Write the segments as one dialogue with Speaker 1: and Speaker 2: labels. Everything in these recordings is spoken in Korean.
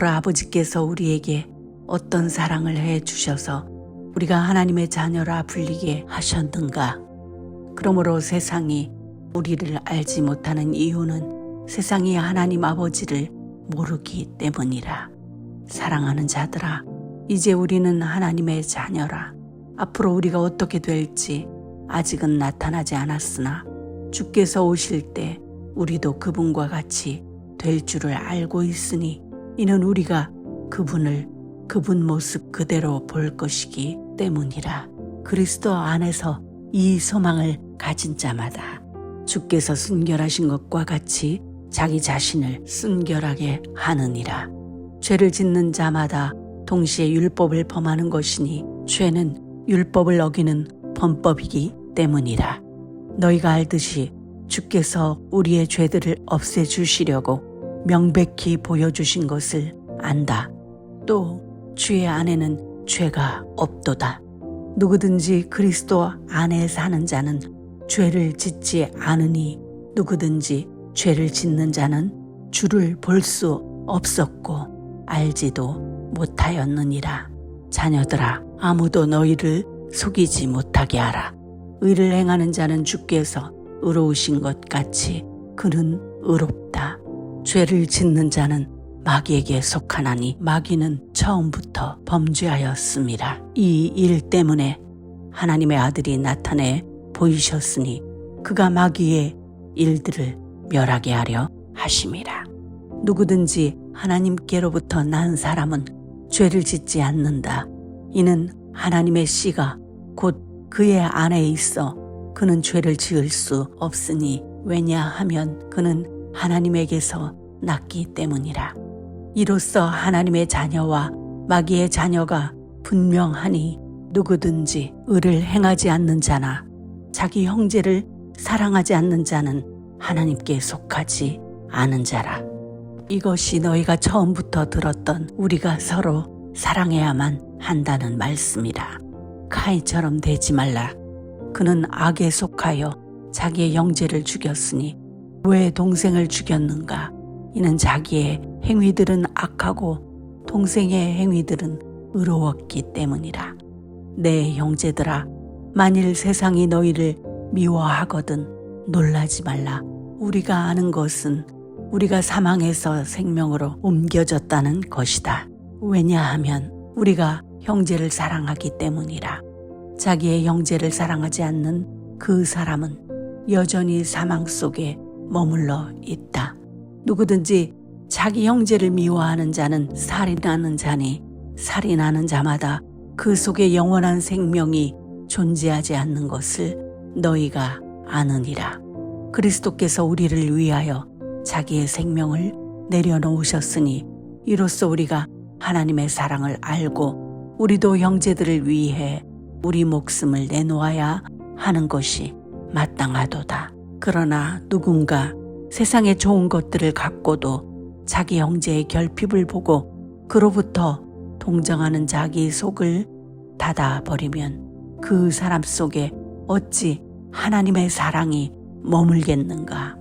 Speaker 1: 앞으로 아버지께서 우리에게 어떤 사랑을 해 주셔서 우리가 하나님의 자녀라 불리게 하셨는가? 그러므로 세상이 우리를 알지 못하는 이유는 세상이 하나님 아버지를 모르기 때문이라. 사랑하는 자들아, 이제 우리는 하나님의 자녀라. 앞으로 우리가 어떻게 될지 아직은 나타나지 않았으나 주께서 오실 때 우리도 그분과 같이 될 줄을 알고 있으니 이는 우리가 그분 모습 그대로 볼 것이기 때문이라. 그리스도 안에서 이 소망을 가진 자마다 주께서 순결하신 것과 같이 자기 자신을 순결하게 하느니라. 죄를 짓는 자마다 동시에 율법을 범하는 것이니 죄는 율법을 어기는 범법이기 때문이라. 너희가 알듯이 주께서 우리의 죄들을 없애주시려고 명백히 보여주신 것을 안다. 또 주의 안에는 죄가 없도다. 누구든지 그리스도 안에 사는 자는 죄를 짓지 않으니 누구든지 죄를 짓는 자는 주를 볼 수 없었고 알지도 못하였느니라. 자녀들아, 아무도 너희를 속이지 못하게 하라. 의를 행하는 자는 주께서 의로우신 것 같이 그는 의롭다. 죄를 짓는 자는 마귀에게 속하나니 마귀는 처음부터 범죄하였음이라. 이 일 때문에 하나님의 아들이 나타내 보이셨으니 그가 마귀의 일들을 멸하게 하려 하심이라. 누구든지 하나님께로부터 난 사람은 죄를 짓지 않는다. 이는 하나님의 씨가 곧 그의 안에 있어 그는 죄를 지을 수 없으니 왜냐하면 그는 하나님에게서 났기 때문이라. 이로써 하나님의 자녀와 마귀의 자녀가 분명하니 누구든지 의를 행하지 않는 자나 자기 형제를 사랑하지 않는 자는 하나님께 속하지 않은 자라. 이것이 너희가 처음부터 들었던 우리가 서로 사랑해야만 한다는 말씀이라. 카인처럼 되지 말라. 그는 악에 속하여 자기의 형제를 죽였으니 왜 동생을 죽였는가? 이는 자기의 행위들은 악하고 동생의 행위들은 의로웠기 때문이라. 내 형제들아, 만일 세상이 너희를 미워하거든 놀라지 말라. 우리가 아는 것은 우리가 사망에서 생명으로 옮겨졌다는 것이다. 왜냐하면 우리가 형제를 사랑하기 때문이라. 자기의 형제를 사랑하지 않는 그 사람은 여전히 사망 속에 머물러 있다. 누구든지 자기 형제를 미워하는 자는 살인하는 자니 살인하는 자마다 그 속에 영원한 생명이 존재하지 않는 것을 너희가 아느니라. 그리스도께서 우리를 위하여 자기의 생명을 내려놓으셨으니 이로써 우리가 하나님의 사랑을 알고 우리도 형제들을 위해 우리 목숨을 내놓아야 하는 것이 마땅하도다. 그러나 누군가 세상의 좋은 것들을 갖고도 자기 형제의 결핍을 보고 그로부터 동정하는 자기 속을 닫아버리면 그 사람 속에 어찌 하나님의 사랑이 머물겠는가?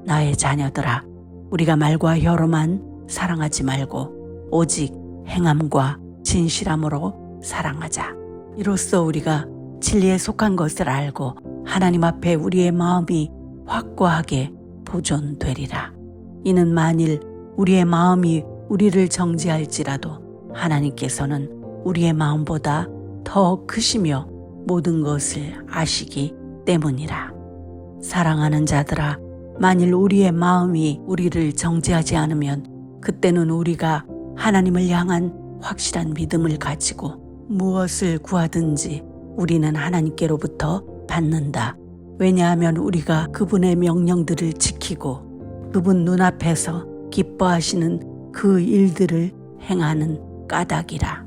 Speaker 1: 나의 자녀들아, 우리가 말과 혀로만 사랑하지 말고 오직 행함과 진실함으로 사랑하자. 이로써 우리가 진리에 속한 것을 알고 하나님 앞에 우리의 마음이 확고하게 보존되리라. 이는 만일 우리의 마음이 우리를 정죄할지라도 하나님께서는 우리의 마음보다 더 크시며 모든 것을 아시기 때문이라. 사랑하는 자들아, 만일 우리의 마음이 우리를 정죄하지 않으면 그때는 우리가 하나님을 향한 확실한 믿음을 가지고 무엇을 구하든지 우리는 하나님께로부터 받는다. 왜냐하면 우리가 그분의 명령들을 지키고 그분 눈앞에서 기뻐하시는 그 일들을 행하는 까닭이라.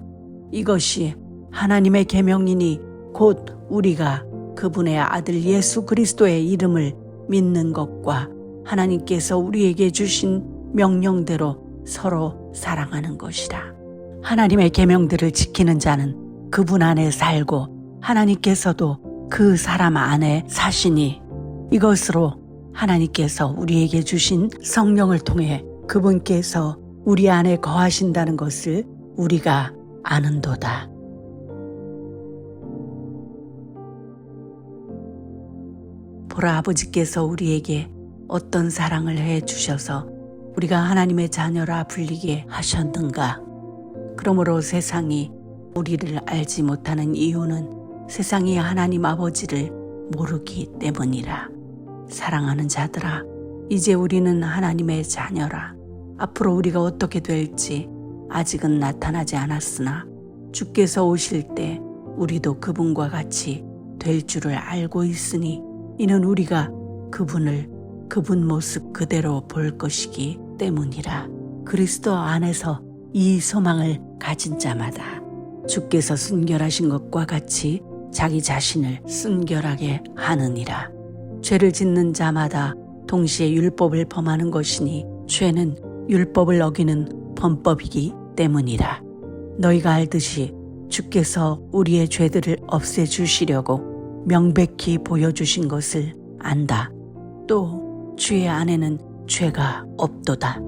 Speaker 1: 이것이 하나님의 계명이니 곧 우리가 그분의 아들 예수 그리스도의 이름을 믿는 것과 하나님께서 우리에게 주신 명령대로 서로 사랑하는 것이라. 하나님의 계명들을 지키는 자는 그분 안에 살고 하나님께서도 그 사람 안에 사시니 이것으로 하나님께서 우리에게 주신 성령을 통해 그분께서 우리 안에 거하신다는 것을 우리가 아는도다. 보라, 아버지께서 우리에게 어떤 사랑을 해 주셔서 우리가 하나님의 자녀라 불리게 하셨는가. 그러므로 세상이 우리를 알지 못하는 이유는 세상이 하나님 아버지를 모르기 때문이라. 사랑하는 자들아, 이제 우리는 하나님의 자녀라. 앞으로 우리가 어떻게 될지 아직은 나타나지 않았으나 주께서 오실 때 우리도 그분과 같이 될 줄을 알고 있으니 이는 우리가 그분 모습 그대로 볼 것이기 때문이라. 그리스도 안에서 이 소망을 가진 자마다 주께서 순결하신 것과 같이 자기 자신을 순결하게 하느니라. 죄를 짓는 자마다 동시에 율법을 범하는 것이니 죄는 율법을 어기는 범법이기 때문이라. 너희가 알듯이 주께서 우리의 죄들을 없애주시려고 명백히 보여주신 것을 안다. 또 주의 안에는 죄가 없도다.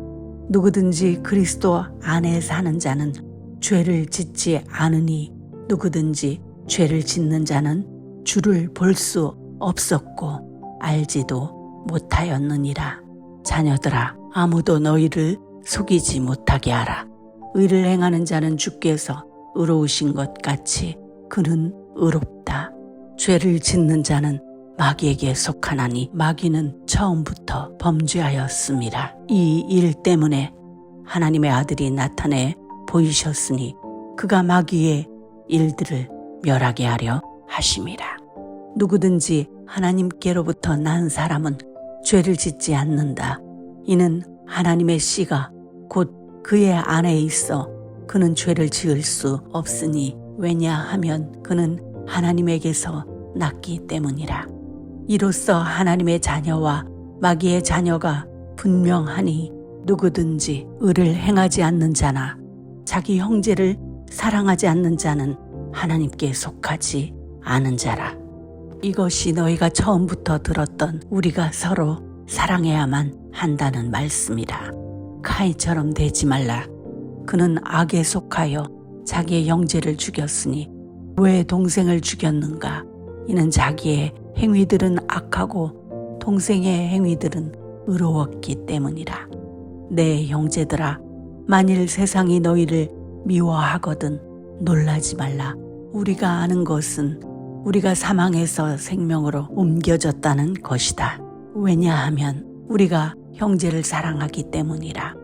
Speaker 1: 누구든지 그리스도 안에 사는 자는 죄를 짓지 않으니 누구든지 죄를 짓는 자는 주를 볼 수 없었고 알지도 못하였느니라. 자녀들아, 아무도 너희를 속이지 못하게 하라. 의를 행하는 자는 주께서 의로우신 것 같이 그는 의롭다. 죄를 짓는 자는 마귀에게 속하나니 마귀는 처음부터 범죄하였음이라. 이 일 때문에 하나님의 아들이 나타내 보이셨으니 그가 마귀의 일들을 멸하게 하려 하심이라. 누구든지 하나님께로부터 난 사람은 죄를 짓지 않는다. 이는 하나님의 씨가 곧 그의 안에 있어 그는 죄를 지을 수 없으니 왜냐하면 그는 하나님에게서 났기 때문이라. 이로써 하나님의 자녀와 마귀의 자녀가 분명하니 누구든지 의를 행하지 않는 자나 자기 형제를 사랑하지 않는 자는 하나님께 속하지 않은 자라. 이것이 너희가 처음부터 들었던 우리가 서로 사랑해야만 한다는 말씀이라. 카인처럼 되지 말라. 그는 악에 속하여 자기의 형제를 죽였으니 왜 동생을 죽였는가? 이는 자기의 행위들은 악하고 동생의 행위들은 의로웠기 때문이라. 내 형제들아, 만일 세상이 너희를 미워하거든 놀라지 말라. 우리가 아는 것은 우리가 사망에서 생명으로 옮겨졌다는 것이다. 왜냐하면 우리가 형제를 사랑하기 때문이라.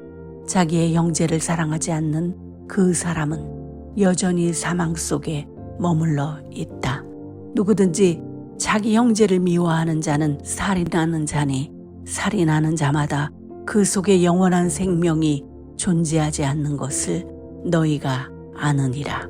Speaker 1: 자기의 형제를 사랑하지 않는 그 사람은 여전히 사망 속에 머물러 있다. 누구든지 자기 형제를 미워하는 자는 살인하는 자니 살인하는 자마다 그 속에 영원한 생명이 존재하지 않는 것을 너희가 아느니라.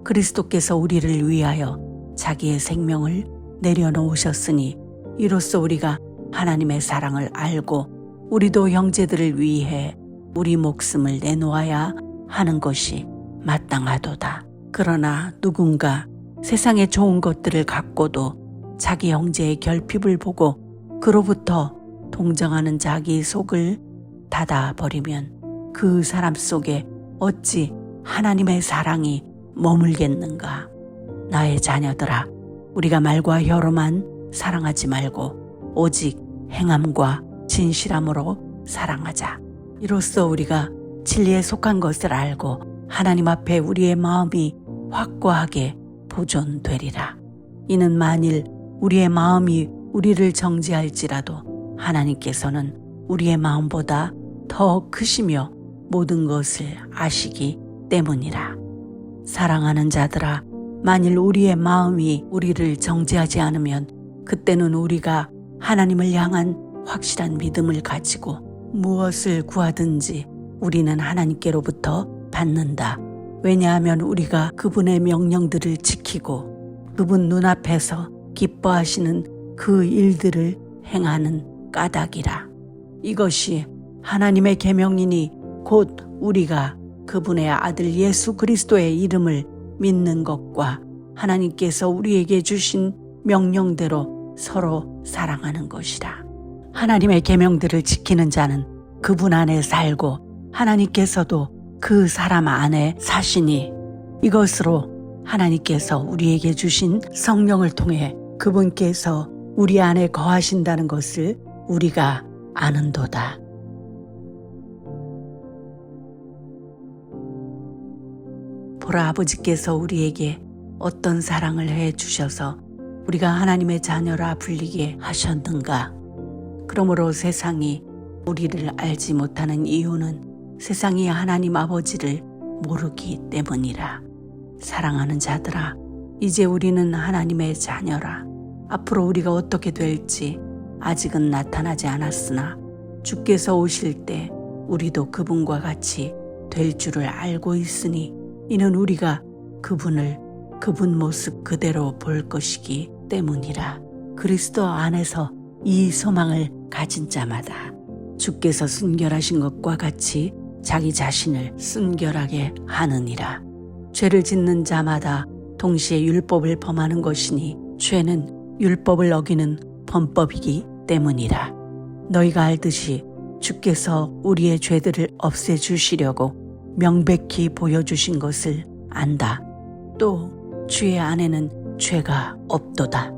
Speaker 1: 그리스도께서 우리를 위하여 자기의 생명을 내려놓으셨으니 이로써 우리가 하나님의 사랑을 알고 우리도 형제들을 위해 우리 목숨을 내놓아야 하는 것이 마땅하도다. 그러나 누군가 세상의 좋은 것들을 갖고도 자기 형제의 결핍을 보고 그로부터 동정하는 자기 속을 닫아버리면 그 사람 속에 어찌 하나님의 사랑이 머물겠는가. 나의 자녀들아, 우리가 말과 혀로만 사랑하지 말고 오직 행함과 진실함으로 사랑하자. 이로써 우리가 진리에 속한 것을 알고 하나님 앞에 우리의 마음이 확고하게 보존되리라. 이는 만일 우리의 마음이 우리를 정죄할지라도 하나님께서는 우리의 마음보다 더 크시며 모든 것을 아시기 때문이라. 사랑하는 자들아, 만일 우리의 마음이 우리를 정죄하지 않으면 그때는 우리가 하나님을 향한 확실한 믿음을 가지고 무엇을 구하든지 우리는 하나님께로부터 받는다. 왜냐하면 우리가 그분의 명령들을 지키고 그분 눈앞에서 기뻐하시는 그 일들을 행하는 까닭이라. 이것이 하나님의 계명이니 곧 우리가 그분의 아들 예수 그리스도의 이름을 믿는 것과 하나님께서 우리에게 주신 명령대로 서로 사랑하는 것이라. 하나님의 계명들을 지키는 자는 그분 안에 살고 하나님께서도 그 사람 안에 사시니 이것으로 하나님께서 우리에게 주신 성령을 통해 그분께서 우리 안에 거하신다는 것을 우리가 아는도다. 보라, 아버지께서 우리에게 어떤 사랑을 해 주셔서 우리가 하나님의 자녀라 불리게 하셨는가. 그러므로 세상이 우리를 알지 못하는 이유는 세상이 하나님 아버지를 모르기 때문이라. 사랑하는 자들아, 이제 우리는 하나님의 자녀라. 앞으로 우리가 어떻게 될지 아직은 나타나지 않았으나 주께서 오실 때 우리도 그분과 같이 될 줄을 알고 있으니 이는 우리가 그분 모습 그대로 볼 것이기 때문이라. 그리스도 안에서 이 소망을 가진 자마다 주께서 순결하신 것과 같이 자기 자신을 순결하게 하느니라. 죄를 짓는 자마다 동시에 율법을 범하는 것이니 죄는 율법을 어기는 범법이기 때문이라. 너희가 알듯이 주께서 우리의 죄들을 없애주시려고 명백히 보여주신 것을 안다. 또 주의 안에는 죄가 없도다.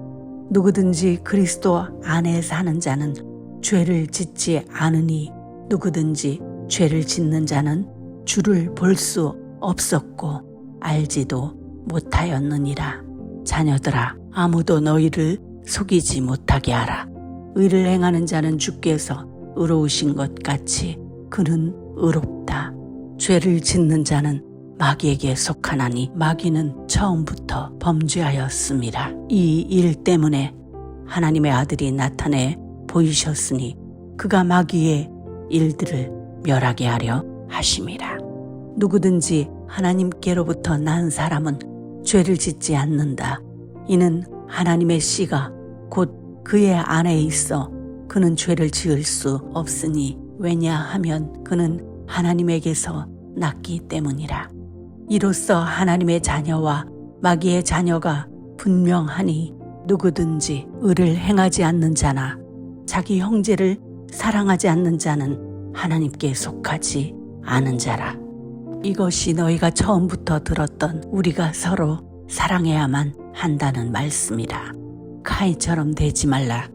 Speaker 1: 누구든지 그리스도 안에 사는 자는 죄를 짓지 않으니 누구든지 죄를 짓는 자는 주를 볼 수 없었고 알지도 못하였느니라. 자녀들아, 아무도 너희를 속이지 못하게 하라. 의를 행하는 자는 주께서 의로우신 것 같이 그는 의롭다. 죄를 짓는 자는 마귀에게 속하나니 마귀는 처음부터 범죄하였음이라. 이 일 때문에 하나님의 아들이 나타내 보이셨으니 그가 마귀의 일들을 멸하게 하려 하심이라. 누구든지 하나님께로부터 난 사람은 죄를 짓지 않는다. 이는 하나님의 씨가 곧 그의 안에 있어 그는 죄를 지을 수 없으니 왜냐하면 그는 하나님에게서 났기 때문이라. 이로써 하나님의 자녀와 마귀의 자녀가 분명하니 누구든지 의를 행하지 않는 자나 자기 형제를 사랑하지 않는 자는 하나님께 속하지 않은 자라. 이것이 너희가 처음부터 들었던 우리가 서로 사랑해야만 한다는 말씀이라. 카인처럼 되지 말라.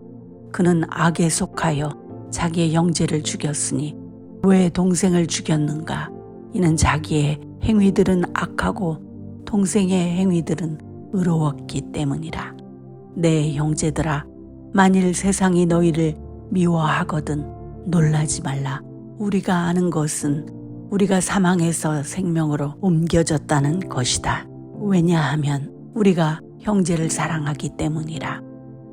Speaker 1: 그는 악에 속하여 자기의 형제를 죽였으니 왜 동생을 죽였는가? 이는 자기의 행위들은 악하고 동생의 행위들은 의로웠기 때문이라. 내 형제들아, 만일 세상이 너희를 미워하거든 놀라지 말라. 우리가 아는 것은 우리가 사망에서 생명으로 옮겨졌다는 것이다. 왜냐하면 우리가 형제를 사랑하기 때문이라.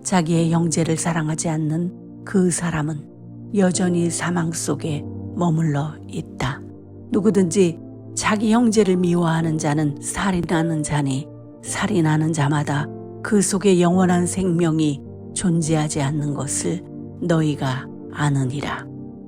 Speaker 1: 자기의 형제를 사랑하지 않는 그 사람은 여전히 사망 속에 머물러 있다. 누구든지 자기 형제를 미워하는 자는 살인하는 자니 살인하는 자마다 그 속에 영원한 생명이 존재하지 않는 것을 너희가 아느니라.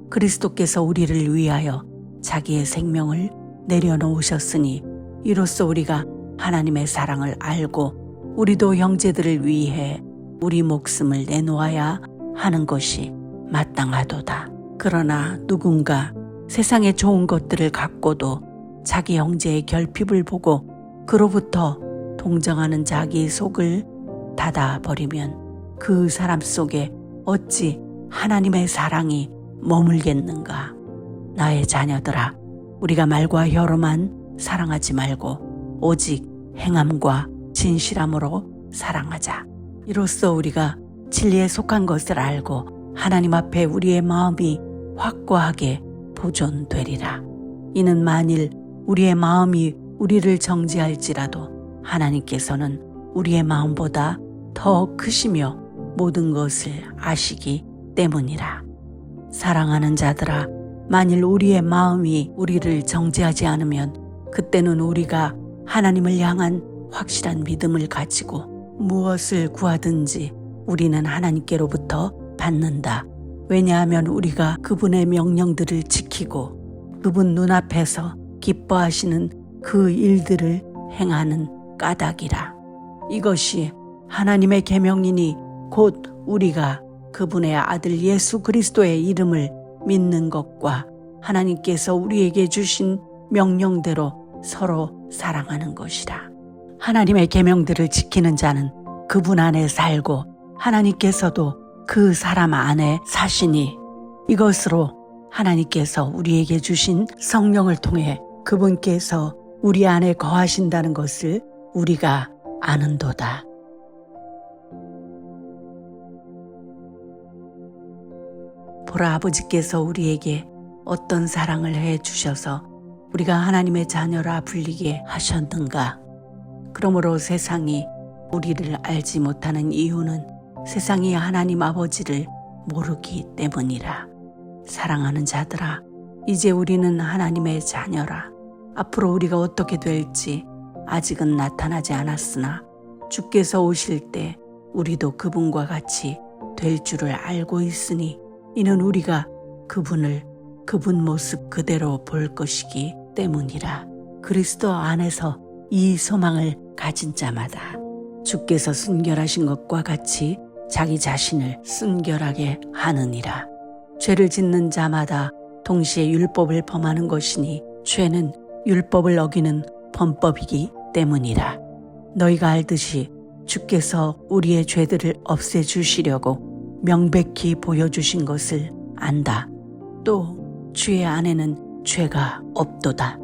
Speaker 1: 그리스도께서 우리를 위하여 자기의 생명을 내려놓으셨으니 이로써 우리가 하나님의 사랑을 알고 우리도 형제들을 위해 우리 목숨을 내놓아야 하는 것이 마땅하도다. 그러나 누군가 세상의 좋은 것들을 갖고도 자기 형제의 결핍을 보고 그로부터 동정하는 자기 속을 닫아버리면 그 사람 속에 어찌 하나님의 사랑이 머물겠는가. 나의 자녀들아, 우리가 말과 혀로만 사랑하지 말고 오직 행함과 진실함으로 사랑하자. 이로써 우리가 진리에 속한 것을 알고 하나님 앞에 우리의 마음이 확고하게 보존되리라. 이는 만일 우리의 마음이 우리를 정죄할지라도 하나님께서는 우리의 마음보다 더 크시며 모든 것을 아시기 때문이라. 사랑하는 자들아, 만일 우리의 마음이 우리를 정죄하지 않으면 그때는 우리가 하나님을 향한 확실한 믿음을 가지고 무엇을 구하든지 우리는 하나님께로부터 받는다. 왜냐하면 우리가 그분의 명령들을 지키고 그분 눈앞에서 기뻐하시는 그 일들을 행하는 까닭이라. 이것이 하나님의 계명이니 곧 우리가 그분의 아들 예수 그리스도의 이름을 믿는 것과 하나님께서 우리에게 주신 명령대로 서로 사랑하는 것이라. 하나님의 계명들을 지키는 자는 그분 안에 살고 하나님께서도 그 사람 안에 사시니 이것으로 하나님께서 우리에게 주신 성령을 통해 그분께서 우리 안에 거하신다는 것을 우리가 아는도다. 보라, 아버지께서 우리에게 어떤 사랑을 해 주셔서 우리가 하나님의 자녀라 불리게 하셨는가. 그러므로 세상이 우리를 알지 못하는 이유는 세상이 하나님 아버지를 모르기 때문이라. 사랑하는 자들아, 이제 우리는 하나님의 자녀라. 앞으로 우리가 어떻게 될지 아직은 나타나지 않았으나 주께서 오실 때 우리도 그분과 같이 될 줄을 알고 있으니 이는 우리가 그분 모습 그대로 볼 것이기 때문이라. 그리스도 안에서 이 소망을 가진 자마다 주께서 순결하신 것과 같이 자기 자신을 순결하게 하느니라. 죄를 짓는 자마다 동시에 율법을 범하는 것이니 죄는 율법을 어기는 범법이기 때문이라. 너희가 알듯이 주께서 우리의 죄들을 없애주시려고 명백히 보여주신 것을 안다. 또 주의 안에는 죄가 없도다.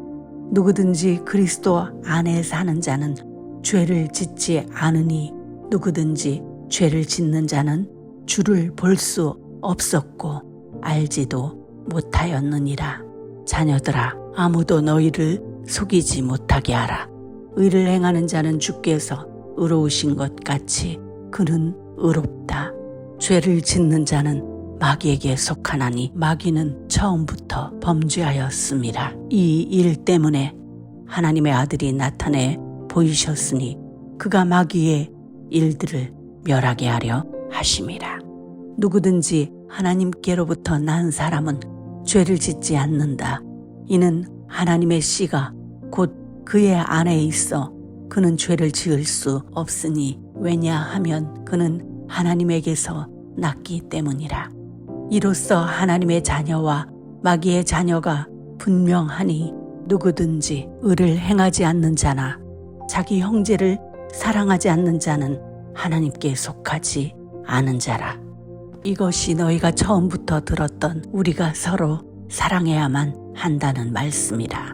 Speaker 1: 누구든지 그리스도 안에 사는 자는 죄를 짓지 않으니 누구든지 죄를 짓는 자는 주를 볼 수 없었고 알지도 못하였느니라. 자녀들아, 아무도 너희를 속이지 못하게 하라. 의를 행하는 자는 주께서 의로우신 것 같이 그는 의롭다. 죄를 짓는 자는 마귀에게 속하나니 마귀는 처음부터 범죄하였음이라. 이 일 때문에 하나님의 아들이 나타내 보이셨으니 그가 마귀의 일들을 멸하게 하려 하심이라. 누구든지 하나님께로부터 난 사람은 죄를 짓지 않는다. 이는 하나님의 씨가 곧 그의 안에 있어 그는 죄를 지을 수 없으니 왜냐하면 그는 하나님에게서 났기 때문이라. 이로써 하나님의 자녀와 마귀의 자녀가 분명하니 누구든지 의를 행하지 않는 자나 자기 형제를 사랑하지 않는 자는 하나님께 속하지 않은 자라. 이것이 너희가 처음부터 들었던 우리가 서로 사랑해야만 한다는 말씀이라.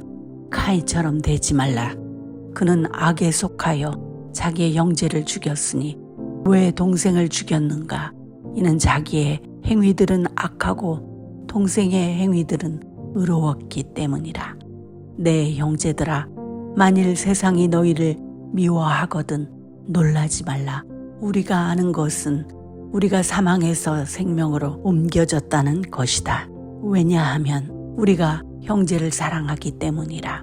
Speaker 1: 카인처럼 되지 말라. 그는 악에 속하여 자기의 형제를 죽였으니 왜 동생을 죽였는가? 이는 자기의 행위들은 악하고 동생의 행위들은 의로웠기 때문이라. 내 형제들아, 만일 세상이 너희를 미워하거든 놀라지 말라. 우리가 아는 것은 우리가 사망에서 생명으로 옮겨졌다는 것이다. 왜냐하면 우리가 형제를 사랑하기 때문이라.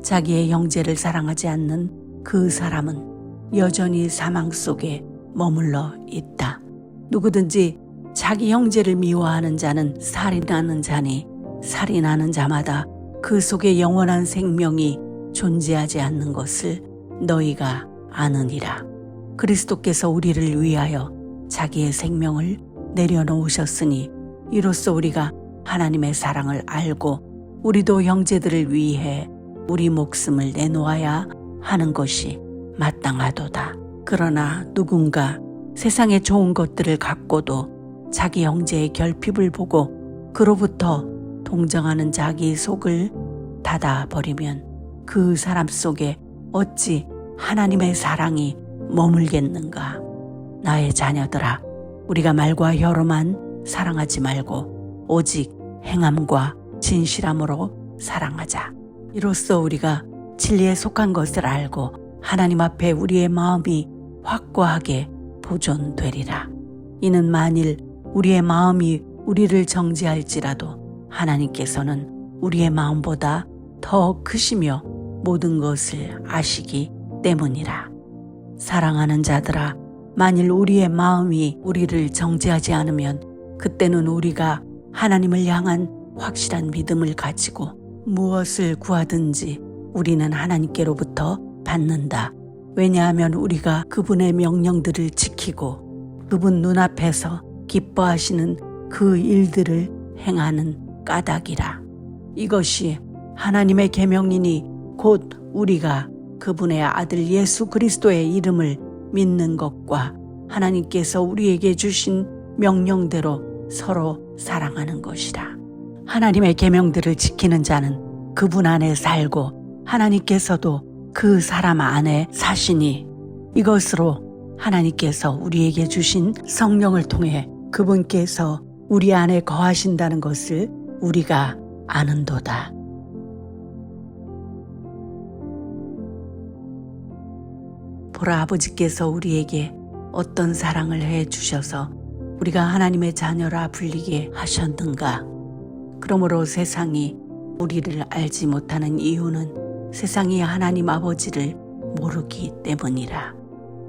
Speaker 1: 자기의 형제를 사랑하지 않는 그 사람은 여전히 사망 속에 머물러 있다. 누구든지 자기 형제를 미워하는 자는 살인하는 자니 살인하는 자마다 그 속에 영원한 생명이 존재하지 않는 것을 너희가 아느니라. 그리스도께서 우리를 위하여 자기의 생명을 내려놓으셨으니 이로써 우리가 하나님의 사랑을 알고 우리도 형제들을 위해 우리 목숨을 내놓아야 하는 것이 마땅하도다. 그러나 누군가 세상의 좋은 것들을 갖고도 자기 형제의 결핍을 보고 그로부터 동정하는 자기 속을 닫아버리면 그 사람 속에 어찌 하나님의 사랑이 머물겠는가. 나의 자녀들아, 우리가 말과 혀로만 사랑하지 말고 오직 행함과 진실함으로 사랑하자. 이로써 우리가 진리에 속한 것을 알고 하나님 앞에 우리의 마음이 확고하게 보존되리라. 이는 만일 우리의 마음이 우리를 정죄할지라도 하나님께서는 우리의 마음보다 더 크시며 모든 것을 아시기 때문이라. 사랑하는 자들아, 만일 우리의 마음이 우리를 정죄하지 않으면 그때는 우리가 하나님을 향한 확실한 믿음을 가지고 무엇을 구하든지 우리는 하나님께로부터 받는다. 왜냐하면 우리가 그분의 명령들을 지키고 그분 눈앞에서 기뻐하시는 그 일들을 행하는 까닭이라. 이것이 하나님의 계명이니 곧 우리가 그분의 아들 예수 그리스도의 이름을 믿는 것과 하나님께서 우리에게 주신 명령대로 서로 사랑하는 것이라. 하나님의 계명들을 지키는 자는 그분 안에 살고 하나님께서도 그 사람 안에 사시니 이것으로 하나님께서 우리에게 주신 성령을 통해 그분께서 우리 안에 거하신다는 것을 우리가 아는도다. 보라, 아버지께서 우리에게 어떤 사랑을 해 주셔서 우리가 하나님의 자녀라 불리게 하셨는가. 그러므로 세상이 우리를 알지 못하는 이유는 세상이 하나님 아버지를 모르기 때문이라.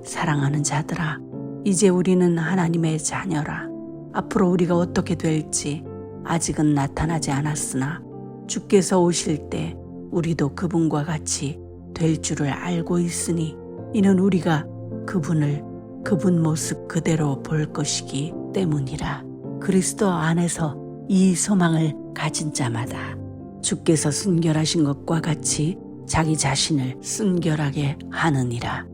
Speaker 1: 사랑하는 자들아, 이제 우리는 하나님의 자녀라. 앞으로 우리가 어떻게 될지 아직은 나타나지 않았으나 주께서 오실 때 우리도 그분과 같이 될 줄을 알고 있으니 이는 우리가 그분을 그분 모습 그대로 볼 것이기 때문이라. 그리스도 안에서 이 소망을 가진 자마다 주께서 순결하신 것과 같이 자기 자신을 순결하게 하느니라.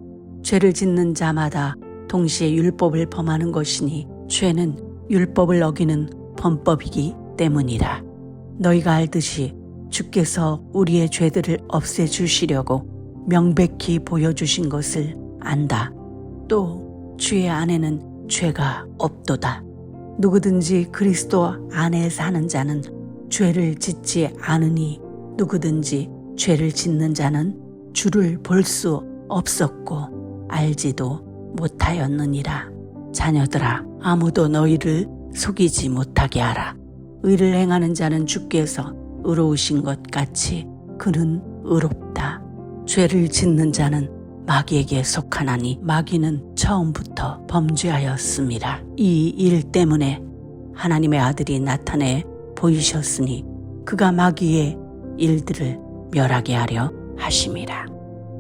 Speaker 1: 죄를 짓는 자마다 동시에 율법을 범하는 것이니 죄는 율법을 어기는 범법이기 때문이라. 너희가 알듯이 주께서 우리의 죄들을 없애주시려고 명백히 보여주신 것을 안다. 또 주의 안에는 죄가 없도다. 누구든지 그리스도 안에 사는 자는 죄를 짓지 않으니 누구든지 죄를 짓는 자는 주를 볼 수 없었고 알지도 못하였느니라. 자녀들아, 아무도 너희를 속이지 못하게 하라. 의를 행하는 자는 주께서 의로우신 것 같이 그는 의롭다. 죄를 짓는 자는 마귀에게 속하나니 마귀는 처음부터 범죄하였음이라. 이 일 때문에 하나님의 아들이 나타내 보이셨으니 그가 마귀의 일들을 멸하게 하려 하심이라.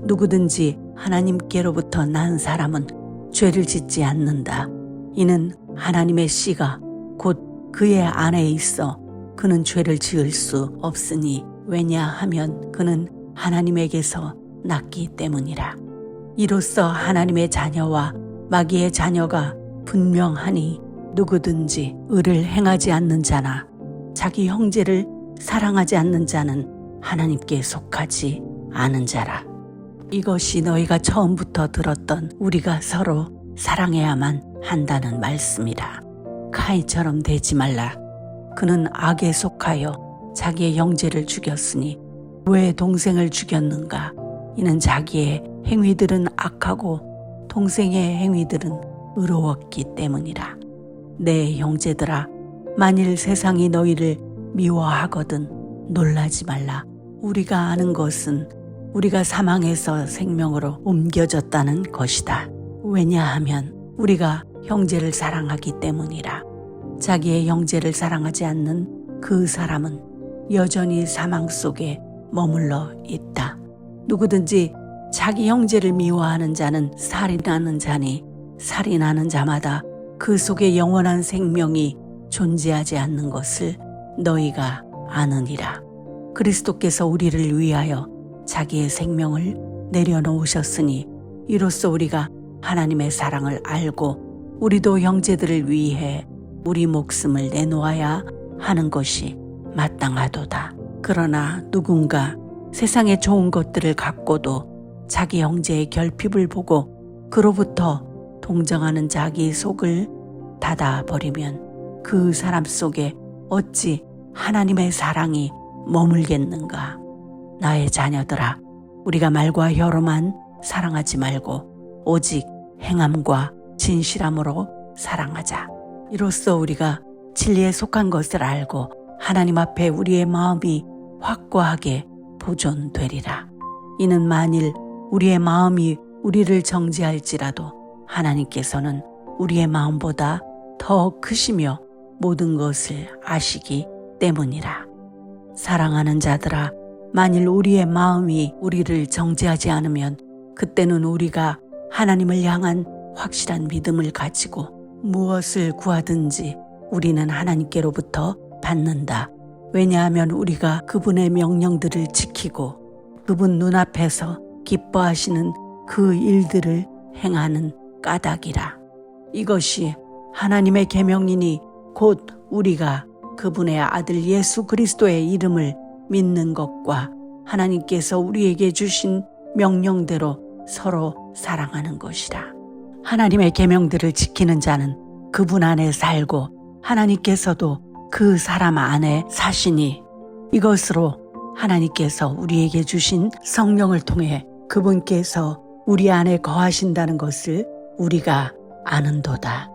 Speaker 1: 누구든지 하나님께로부터 난 사람은 죄를 짓지 않는다. 이는 하나님의 씨가 곧 그의 안에 있어 그는 죄를 지을 수 없으니 왜냐하면 그는 하나님에게서 났기 때문이라. 이로써 하나님의 자녀와 마귀의 자녀가 분명하니 누구든지 의를 행하지 않는 자나 자기 형제를 사랑하지 않는 자는 하나님께 속하지 않은 자라. 이것이 너희가 처음부터 들었던 우리가 서로 사랑해야만 한다는 말씀이라. 카인처럼 되지 말라. 그는 악에 속하여 자기의 형제를 죽였으니 왜 동생을 죽였는가? 이는 자기의 행위들은 악하고 동생의 행위들은 의로웠기 때문이라. 내 형제들아, 만일 세상이 너희를 미워하거든 놀라지 말라. 우리가 아는 것은 우리가 사망에서 생명으로 옮겨졌다는 것이다. 왜냐하면 우리가 형제를 사랑하기 때문이라. 자기의 형제를 사랑하지 않는 그 사람은 여전히 사망 속에 머물러 있다. 누구든지 자기 형제를 미워하는 자는 살인하는 자니 살인하는 자마다 그 속에 영원한 생명이 존재하지 않는 것을 너희가 아느니라. 그리스도께서 우리를 위하여 자기의 생명을 내려놓으셨으니 이로써 우리가 하나님의 사랑을 알고 우리도 형제들을 위해 우리 목숨을 내놓아야 하는 것이 마땅하도다. 그러나 누군가 세상의 좋은 것들을 갖고도 자기 형제의 결핍을 보고 그로부터 동정하는 자기 속을 닫아버리면 그 사람 속에 어찌 하나님의 사랑이 머물겠는가. 나의 자녀들아, 우리가 말과 혀로만 사랑하지 말고 오직 행함과 진실함으로 사랑하자. 이로써 우리가 진리에 속한 것을 알고 하나님 앞에 우리의 마음이 확고하게 보존되리라. 이는 만일 우리의 마음이 우리를 정죄할지라도 하나님께서는 우리의 마음보다 더 크시며 모든 것을 아시기 때문이라. 사랑하는 자들아, 만일 우리의 마음이 우리를 정죄하지 않으면 그때는 우리가 하나님을 향한 확실한 믿음을 가지고 무엇을 구하든지 우리는 하나님께로부터 받는다. 왜냐하면 우리가 그분의 명령들을 지키고 그분 눈앞에서 기뻐하시는 그 일들을 행하는 까닭이라. 이것이 하나님의 계명이니 곧 우리가 그분의 아들 예수 그리스도의 이름을 믿는 것과 하나님께서 우리에게 주신 명령대로 서로 사랑하는 것이라. 하나님의 계명들을 지키는 자는 그분 안에 살고 하나님께서도 그 사람 안에 사시니 이것으로 하나님께서 우리에게 주신 성령을 통해 그분께서 우리 안에 거하신다는 것을 우리가 아는도다.